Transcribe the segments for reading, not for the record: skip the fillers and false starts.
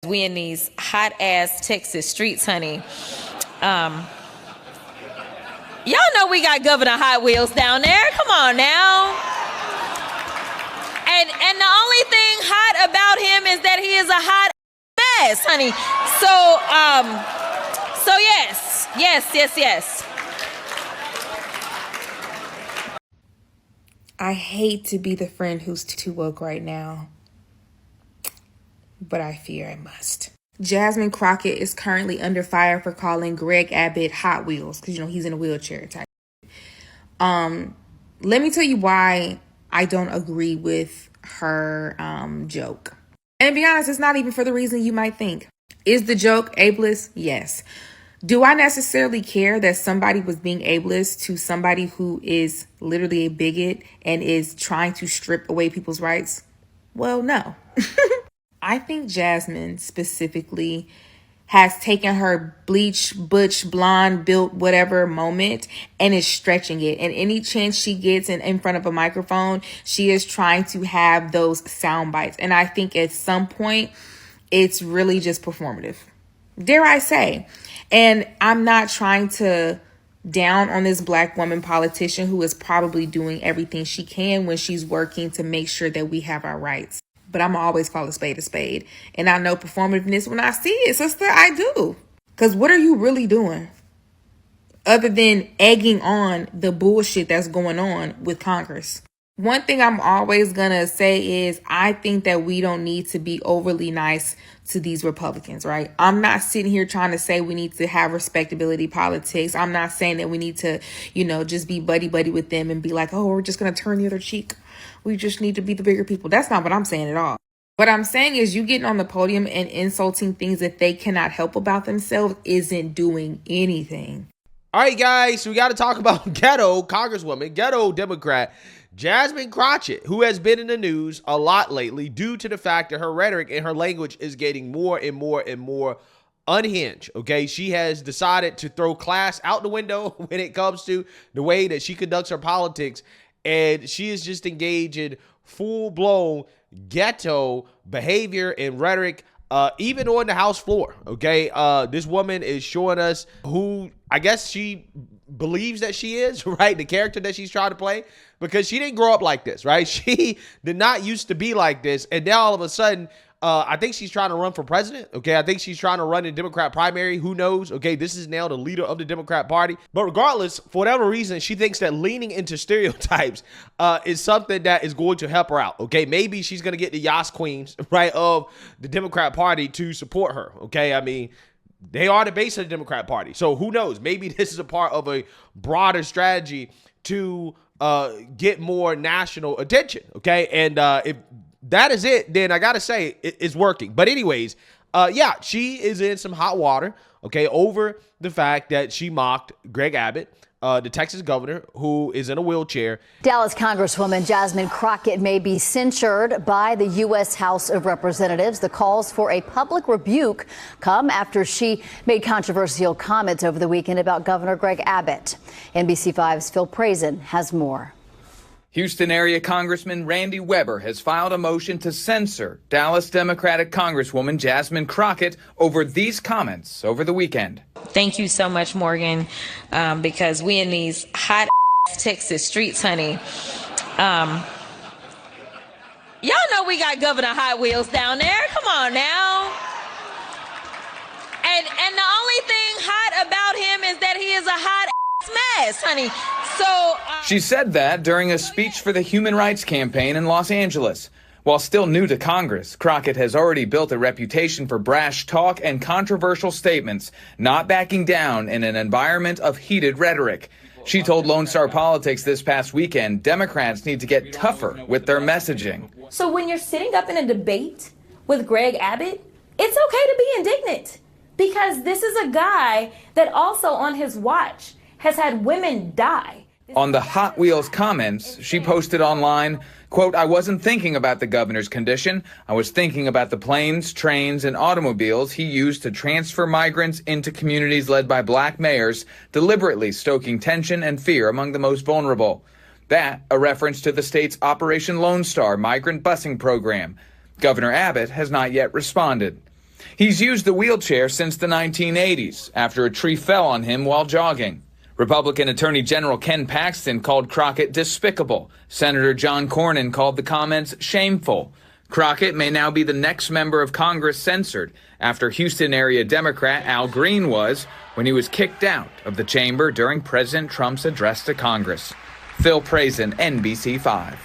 We in these hot ass Texas streets, honey. Y'all know we got Governor Hot Wheels down there. Come on now. And the only thing hot about him is that he is a hot mess, honey. So yes. I hate to be the friend who's too woke right now, but I fear I must. Jasmine Crockett is currently under fire for calling Greg Abbott Hot Wheels because, he's in a wheelchair type. Let me tell you why I don't agree with her joke. And to be honest, it's not even for the reason you might think. Is the joke ableist? Yes. Do I necessarily care that somebody was being ableist to somebody who is literally a bigot and is trying to strip away people's rights? Well, no. I think Jasmine specifically has taken her bleach, butch, blonde, built, whatever moment and is stretching it. And any chance she gets in front of a microphone, she is trying to have those sound bites. And I think at some point, it's really just performative. Dare I say. And I'm not trying to down on this Black woman politician who is probably doing everything she can when she's working to make sure that we have our rights. But I'm always call a spade a spade. And I know performativeness when I see it, sister, I do. Because what are you really doing? Other than egging on the bullshit that's going on with Congress. One thing I'm always going to say is I think that we don't need to be overly nice to these Republicans, right? I'm not sitting here trying to say we need to have respectability politics. I'm not saying that we need to, just be buddy-buddy with them and be like, oh, we're just going to turn the other cheek. We just need to be the bigger people. That's not what I'm saying at all. What I'm saying is you getting on the podium and insulting things that they cannot help about themselves isn't doing anything. All right, guys, so we got to talk about Ghetto Congresswoman, Ghetto Democrat, Jasmine Crockett, who has been in the news a lot lately due to the fact that her rhetoric and her language is getting more and more unhinged. Okay, she has decided to throw class out the window when it comes to the way that she conducts her politics, and she is just engaged in full-blown ghetto behavior and rhetoric, even on the House floor. Okay, this woman is showing us who I guess she believes that she is, right? The character that she's trying to play, because she didn't grow up like this, right? She did not used to be like this. And now all of a sudden, I think she's trying to run for president. Okay. I think she's trying to run in Democrat primary. Who knows? Okay. This is now the leader of the Democrat Party. But regardless, for whatever reason, she thinks that leaning into stereotypes is something that is going to help her out. Okay. Maybe she's going to get the Yas Queens, right, of the Democrat Party to support her. Okay. I mean, they are the base of the Democrat Party. So who knows? Maybe this is a part of a broader strategy to get more national attention. Okay. And if that is it, then I got to say it's working. But anyways, she is in some hot water, okay, over the fact that she mocked Greg Abbott, the Texas governor, who is in a wheelchair. Dallas Congresswoman Jasmine Crockett may be censured by the U.S. House of Representatives. The calls for a public rebuke come after she made controversial comments over the weekend about Governor Greg Abbott. NBC5's Phil Prazen has more. Houston area Congressman Randy Weber has filed a motion to censor Dallas Democratic Congresswoman Jasmine Crockett over these comments over the weekend. Thank you so much, Morgan, because we in these hot Texas streets, honey. Y'all know we got Governor Hot Wheels down there. Come on now. And the only thing hot about him is that he is a hot mess, honey. So she said that during a speech for the Human Rights Campaign in Los Angeles. While still new to Congress, Crockett has already built a reputation for brash talk and controversial statements, not backing down in an environment of heated rhetoric. She told Lone Star Politics this past weekend Democrats need to get tougher with their messaging. So when you're sitting up in a debate with Greg Abbott, it's okay to be indignant, because this is a guy that also on his watch has had women die. On the Hot Wheels comments, she posted online, quote, "I wasn't thinking about the governor's condition. I was thinking about the planes, trains, and automobiles he used to transfer migrants into communities led by black mayors, deliberately stoking tension and fear among the most vulnerable." That, a reference to the state's Operation Lone Star migrant busing program. Governor Abbott has not yet responded. He's used the wheelchair since the 1980s after a tree fell on him while jogging. Republican Attorney General Ken Paxton called Crockett despicable. Senator John Cornyn called the comments shameful. Crockett may now be the next member of Congress censured after Houston area Democrat Al Green was when he was kicked out of the chamber during President Trump's address to Congress. Phil Prazen, NBC5.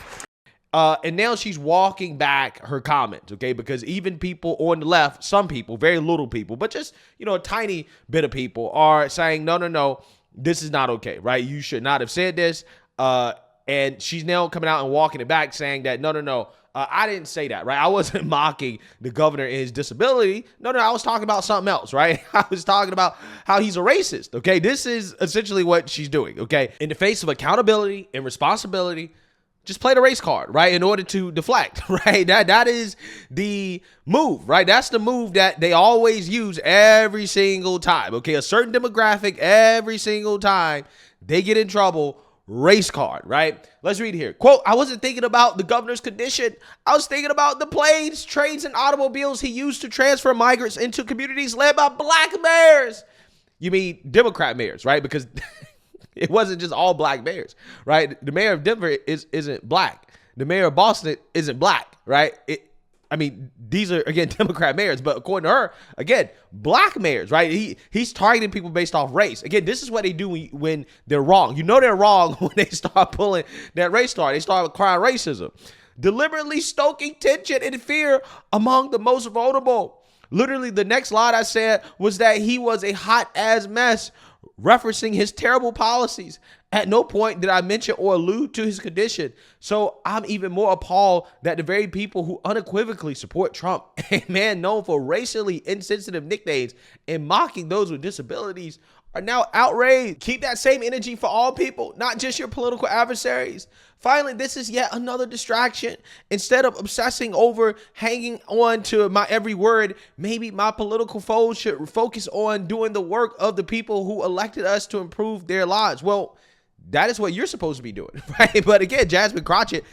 And now she's walking back her comments, okay? Because even people on the left, some people, very little people, but just, a tiny bit of people are saying, no, this is not okay, right? You should not have said this. And she's now coming out and walking it back saying that, no, I didn't say that, right? I wasn't mocking the governor and his disability. No, I was talking about something else, right? I was talking about how he's a racist, okay? This is essentially what she's doing, okay? In the face of accountability and responsibility, just play the race card, right? In order to deflect, right? That is the move, right? That's the move that they always use every single time, okay? A certain demographic, every single time they get in trouble, race card, right? Let's read here. Quote, I wasn't thinking about the governor's condition. I was thinking about the planes, trains, and automobiles he used to transfer migrants into communities led by black mayors. You mean Democrat mayors, right? Because it wasn't just all black mayors, right? The mayor of Denver isn't black. The mayor of Boston isn't black, right? These are, again, Democrat mayors, but according to her, again, black mayors, right? He's targeting people based off race. Again, this is what they do when they're wrong. They're wrong when they start pulling that race card. They start crying racism. Deliberately stoking tension and fear among the most vulnerable. Literally, the next line I said was that he was a hot-ass mess, referencing his terrible policies. At no point did I mention or allude to his condition. So I'm even more appalled that the very people who unequivocally support Trump, a man known for racially insensitive nicknames and mocking those with disabilities, are now outraged. Keep that same energy for all people, not just your political adversaries. Finally, this is yet another distraction. Instead of obsessing over hanging on to my every word, maybe my political foes should focus on doing the work of the people who elected us to improve their lives. Well, that is what you're supposed to be doing, right? But again, Jasmine Crockett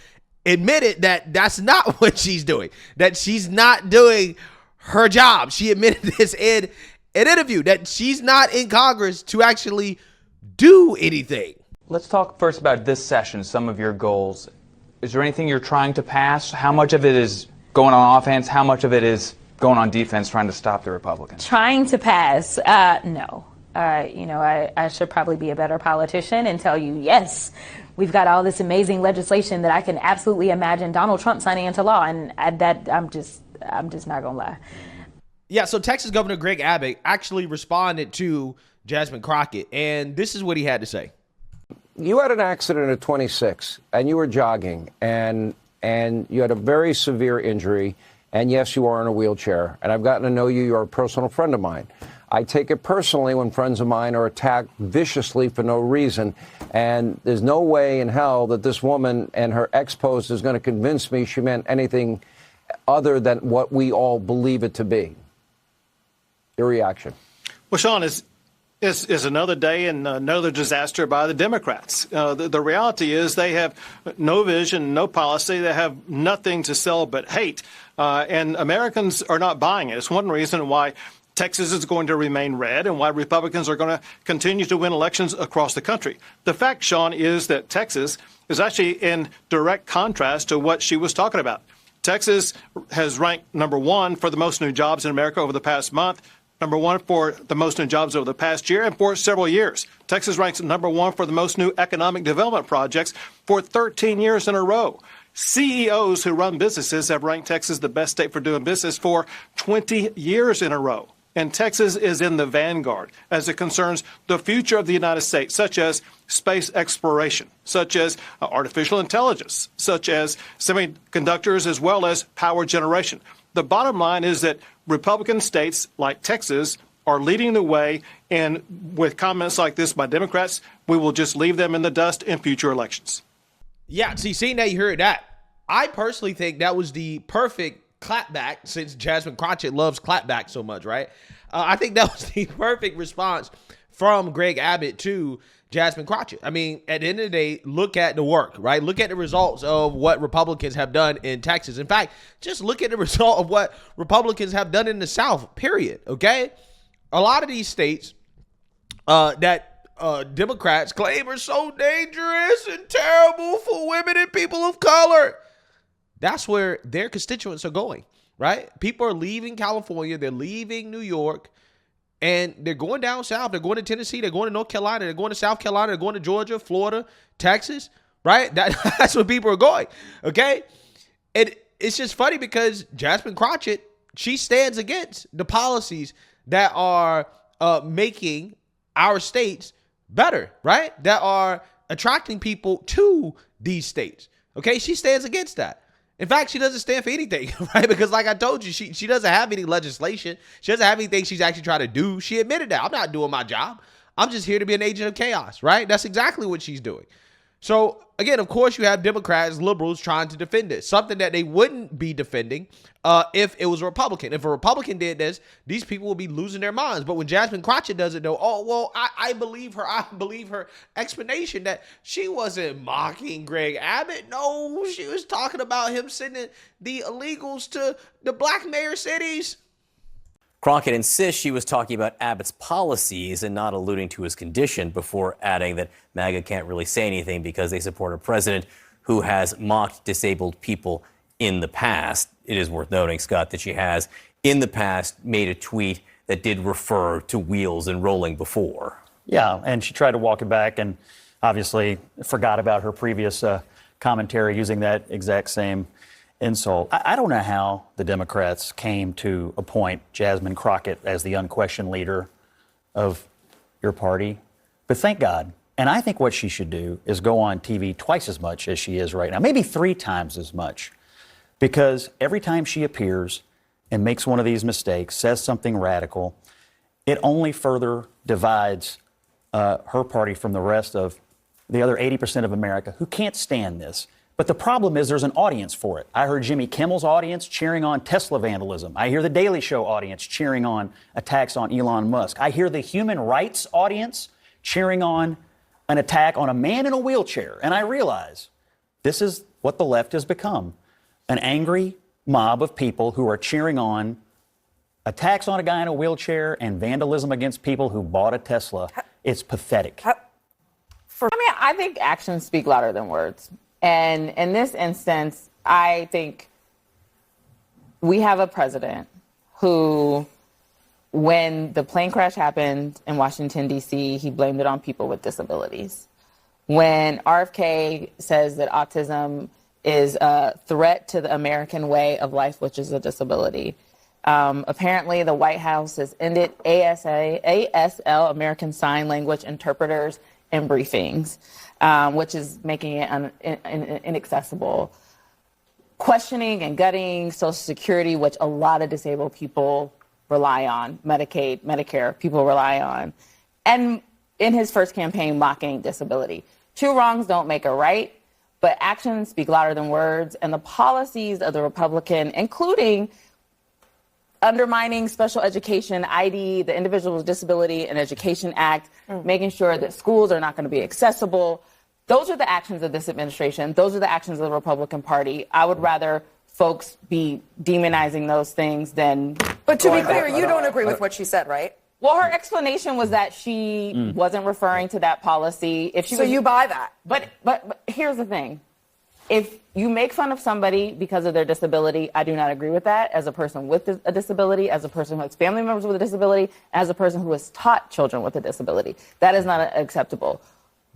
admitted that that's not what she's doing, that she's not doing her job. She admitted this in an interview, that she's not in Congress to actually do anything. Let's talk first about this session, some of your goals. Is there anything you're trying to pass? How much of it is going on offense? How much of it is going on defense, trying to stop the Republicans? Trying to pass? No. I should probably be a better politician and tell you, yes, we've got all this amazing legislation that I can absolutely imagine Donald Trump signing into law. And I'm just not gonna lie. Yeah, so Texas Governor Greg Abbott actually responded to Jasmine Crockett, and this is what he had to say. You had an accident at 26, and you were jogging, and you had a very severe injury, and yes, you are in a wheelchair, and I've gotten to know you. You're a personal friend of mine. I take it personally when friends of mine are attacked viciously for no reason, and there's no way in hell that this woman and her ex-post is going to convince me she meant anything other than what we all believe it to be. Your reaction? Well, Sean, is another day and another disaster by the Democrats. The reality is they have no vision, no policy. They have nothing to sell but hate, and Americans are not buying it. It's one reason why Texas is going to remain red and why Republicans are going to continue to win elections across the country. The fact, Sean, is that Texas is actually in direct contrast to what she was talking about. Texas has ranked number one for the most new jobs in America over the past month, number one for the most new jobs over the past year and for several years. Texas ranks number one for the most new economic development projects for 13 years in a row. CEOs who run businesses have ranked Texas the best state for doing business for 20 years in a row. And Texas is in the vanguard as it concerns the future of the United States, such as space exploration, such as artificial intelligence, such as semiconductors, as well as power generation. The bottom line is that Republican states like Texas are leading the way, and with comments like this by Democrats, we will just leave them in the dust in future elections. Yeah, seeing that you heard that, I personally think that was the perfect clapback, since Jasmine Crockett loves clapback so much, right? I think that was the perfect response from Greg Abbott to Jasmine Crockett. I mean, at the end of the day, look at the work, right? Look at the results of what Republicans have done in Texas. In fact, just look at the result of what Republicans have done in the South, period, okay? A lot of these states that Democrats claim are so dangerous and terrible for women and people of color, that's where their constituents are going, right? People are leaving California, they're leaving New York, and they're going down south. They're going to Tennessee. They're going to North Carolina. They're going to South Carolina. They're going to Georgia, Florida, Texas, right? That's where people are going, okay? It's just funny because Jasmine Crockett, she stands against the policies that are making our states better, right? That are attracting people to these states, okay? She stands against that. In fact, she doesn't stand for anything, right? Because like I told you, she doesn't have any legislation. She doesn't have anything she's actually trying to do. She admitted that. I'm not doing my job. I'm just here to be an agent of chaos, right? That's exactly what she's doing. So, again, of course, you have Democrats, liberals trying to defend this, something that they wouldn't be defending if it was a Republican. If a Republican did this, these people would be losing their minds. But when Jasmine Crockett does it, though, oh, well, I believe her. I believe her explanation that she wasn't mocking Greg Abbott. No, she was talking about him sending the illegals to the black mayor cities. Crockett insists she was talking about Abbott's policies and not alluding to his condition, before adding that MAGA can't really say anything because they support a president who has mocked disabled people in the past. It is worth noting, Scott, that she has in the past made a tweet that did refer to wheels and rolling before. Yeah, and she tried to walk it back and obviously forgot about her previous commentary using that exact same insult. I don't know how the Democrats came to appoint Jasmine Crockett as the unquestioned leader of your party, but thank God. And I think what she should do is go on TV twice as much as she is right now, maybe 3 times as much, because every time she appears and makes one of these mistakes, says something radical, it only further divides her party from the rest of the other 80% of America who can't stand this. But the problem is there's an audience for it. I heard Jimmy Kimmel's audience cheering on Tesla vandalism. I hear the Daily Show audience cheering on attacks on Elon Musk. I hear the human rights audience cheering on an attack on a man in a wheelchair. And I realize this is what the left has become, an angry mob of people who are cheering on attacks on a guy in a wheelchair and vandalism against people who bought a Tesla. It's pathetic. I think actions speak louder than words. And in this instance, I think we have a president who, when the plane crash happened in Washington, D.C., he blamed it on people with disabilities. When RFK says that autism is a threat to the American way of life, which is a disability. Apparently, the White House has ended ASL, American Sign Language interpreters, in briefings. Which is making it inaccessible. Questioning and gutting Social Security, which a lot of disabled people rely on, Medicaid, Medicare, people rely on. And in his first campaign, mocking disability. 2 wrongs don't make a right, but actions speak louder than words. And the policies of the Republican, including undermining special education, ID, the Individuals with Disability and Education Act, making sure that schools are not going to be accessible. Those are the actions of this administration. Those are the actions of the Republican Party. I would rather folks be demonizing those things than... But to be clear, you don't agree with what she said, right? Well, her explanation was that she wasn't referring to that policy. If she so you buy that? But here's the thing. If you make fun of somebody because of their disability, I do not agree with that. As a person with a disability, as a person who has family members with a disability, as a person who has taught children with a disability, that is not acceptable.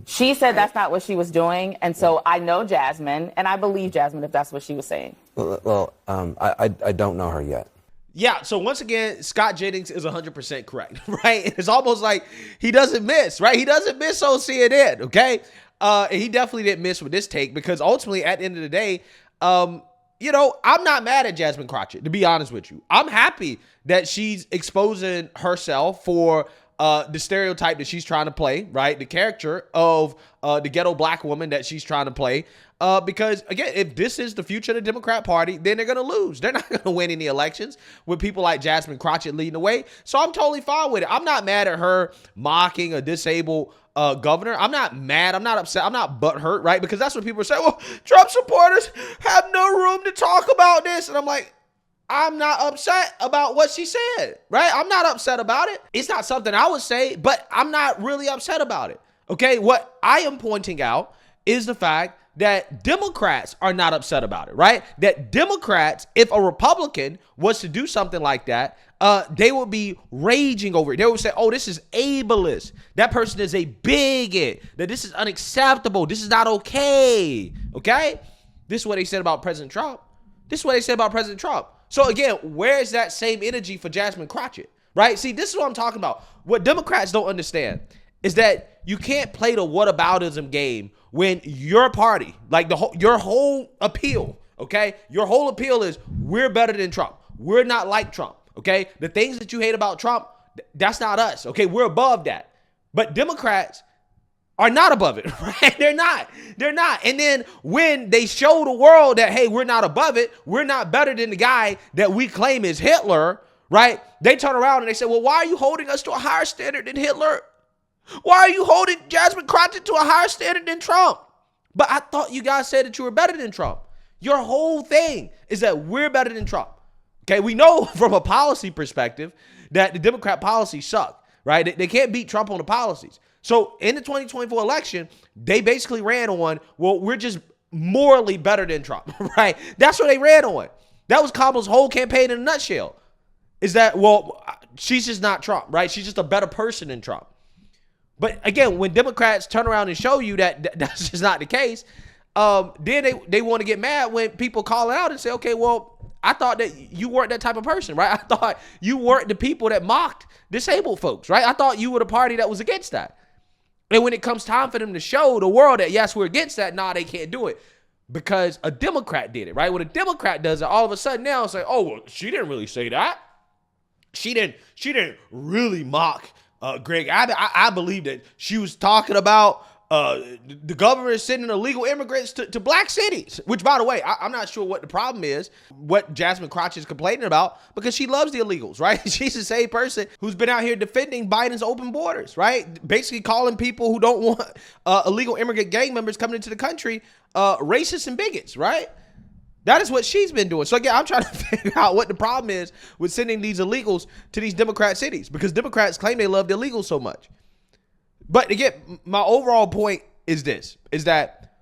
She said that's not what she was doing, and so I know Jasmine, and I believe Jasmine if that's what she was saying. Well, I don't know her yet. Yeah, so once again, Scott Jennings is 100% correct, right? It's almost like he doesn't miss, right? He doesn't miss on CNN, okay? And he definitely didn't miss with this take, because ultimately, at the end of the day, I'm not mad at Jasmine Crockett, to be honest with you. I'm happy that she's exposing herself for the stereotype that she's trying to play, right? The character of the ghetto black woman that she's trying to play. Because, again, if this is the future of the Democrat Party, then they're going to lose. They're not going to win any elections with people like Jasmine Crockett leading the way. So I'm totally fine with it. I'm not mad at her mocking a disabled governor. I'm not mad. I'm not upset. I'm not butthurt, right? Because that's what people say. Well, Trump supporters have no room to talk about this. And I'm like, I'm not upset about what she said, right? I'm not upset about it. It's not something I would say, but I'm not really upset about it. Okay, what I am pointing out is the fact that Democrats are not upset about it, right? That Democrats, if a Republican was to do something like that, they would be raging over it. They would say, oh, this is ableist. That person is a bigot. That this is unacceptable. This is not okay. Okay? This is what they said about President Trump. This is what they said about President Trump. So again, where is that same energy for Jasmine Crockett, right? See, this is what I'm talking about. What Democrats don't understand is that you can't play the whataboutism game when your party, like your whole appeal, okay? Your whole appeal is we're better than Trump. We're not like Trump, okay? The things that you hate about Trump, that's not us, okay? We're above that. But Democrats are not above it, right? They're not. And then when they show the world that, hey, we're not above it, we're not better than the guy that we claim is Hitler, right? They turn around and they say, well, why are you holding us to a higher standard than Hitler? Why are you holding Jasmine Crockett to a higher standard than Trump? But I thought you guys said that you were better than Trump. Your whole thing is that we're better than Trump. Okay, we know from a policy perspective that the Democrat policies suck, right? They can't beat Trump on the policies. So in the 2024 election, they basically ran on, well, we're just morally better than Trump, right? That's what they ran on. That was Kamala's whole campaign in a nutshell, is that, well, she's just not Trump, right? She's just a better person than Trump. But again, when Democrats turn around and show you that that's just not the case, then they want to get mad when people call it out and say, okay, well, I thought that you weren't that type of person, right? I thought you weren't the people that mocked disabled folks, right? I thought you were the party that was against that. And when it comes time for them to show the world that, yes, we're against that, nah, they can't do it because a Democrat did it, right? When a Democrat does it, all of a sudden now it's like, oh, well, she didn't really say that. She didn't really mock Greg Abbott. I believe that she was talking about the government sending illegal immigrants to black cities, which, by the way, I'm not sure what the problem is, what Jasmine Crockett is complaining about, because she loves the illegals, right? She's the same person who's been out here defending Biden's open borders, right? Basically calling people who don't want illegal immigrant gang members coming into the country racists and bigots, right? That is what she's been doing. So again, I'm trying to figure out what the problem is with sending these illegals to these Democrat cities, because Democrats claim they love the illegals so much. But again, my overall point is this, is that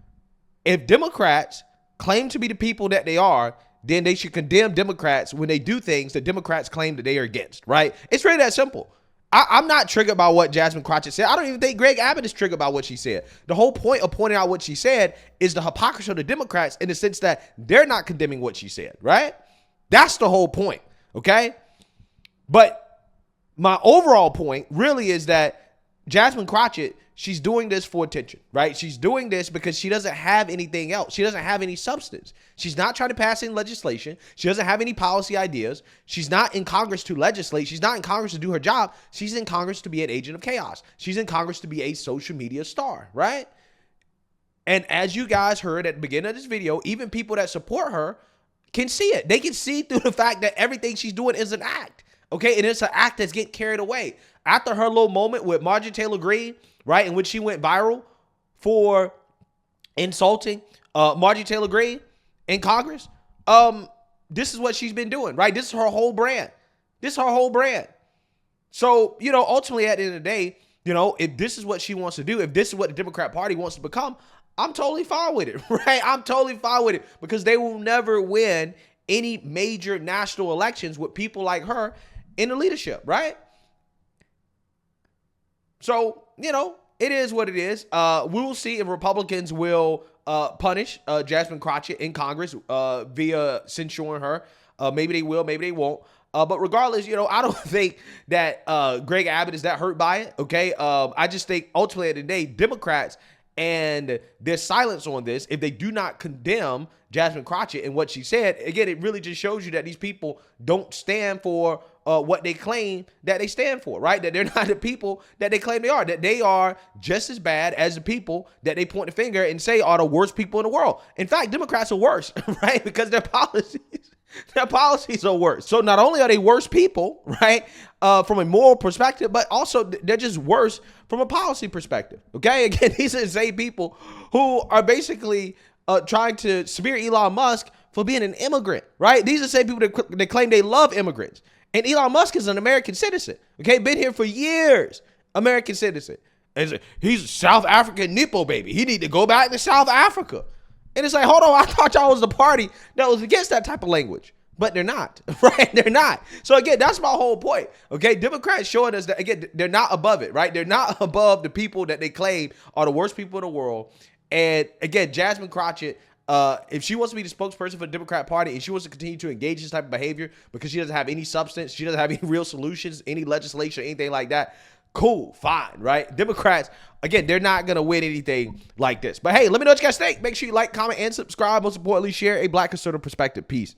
if Democrats claim to be the people that they are, then they should condemn Democrats when they do things that Democrats claim that they are against, right? It's really that simple. I'm not triggered by what Jasmine Crockett said. I don't even think Greg Abbott is triggered by what she said. The whole point of pointing out what she said is the hypocrisy of the Democrats in the sense that they're not condemning what she said, right? That's the whole point, okay? But my overall point really is that Jasmine Crockett, she's doing this for attention, right? She's doing this because she doesn't have anything else. She doesn't have any substance. She's not trying to pass any legislation. She doesn't have any policy ideas. She's not in Congress to legislate. She's not in Congress to do her job. She's in Congress to be an agent of chaos. She's in Congress to be a social media star, right? And as you guys heard at the beginning of this video, even people that support her can see it. They can see through the fact that everything she's doing is an act, okay? And it's an act that's getting carried away. After her little moment with Marjorie Taylor Greene, right, in which she went viral for insulting Marjorie Taylor Greene in Congress, this is what she's been doing, right? This is her whole brand. This is her whole brand. So, you know, ultimately at the end of the day, you know, if this is what she wants to do, if this is what the Democrat Party wants to become, I'm totally fine with it, right? I'm totally fine with it because they will never win any major national elections with people like her in the leadership, right? So, you know, it is what it is. We will see if Republicans will punish Jasmine Crockett in Congress via censuring her. Maybe they will, maybe they won't. But regardless, you know, I don't think that Greg Abbott is that hurt by it, okay? I just think ultimately at the end of the day, Democrats and their silence on this, if they do not condemn Jasmine Crockett and what she said, again, it really just shows you that these people don't stand for what they claim that they stand for, right? That they're not the people that they claim they are, that they are just as bad as the people that they point the finger and say are the worst people in the world. In fact, Democrats are worse, right? Because their policies are worse. So not only are they worse people, right, from a moral perspective, but also they're just worse from a policy perspective, okay? Again, these are the same people who are basically trying to smear Elon Musk for being an immigrant, right? These are the same people that claim they love immigrants. And Elon Musk is an American citizen, okay? Been here for years, American citizen. He's a South African Nippo baby. He need to go back to South Africa. And it's like, hold on, I thought y'all was the party that was against that type of language. But they're not, right? They're not. So again, that's my whole point, okay? Democrats showing us that, again, they're not above it, right? They're not above the people that they claim are the worst people in the world. And again, Jasmine Crockett, if she wants to be the spokesperson for the Democrat Party and she wants to continue to engage in this type of behavior because she doesn't have any substance, she doesn't have any real solutions, any legislation, anything like that, cool, fine, right? Democrats, again, they're not going to win anything like this. But hey, let me know what you guys think. Make sure you like, comment, and subscribe. Most importantly, share a Black conservative perspective. Peace.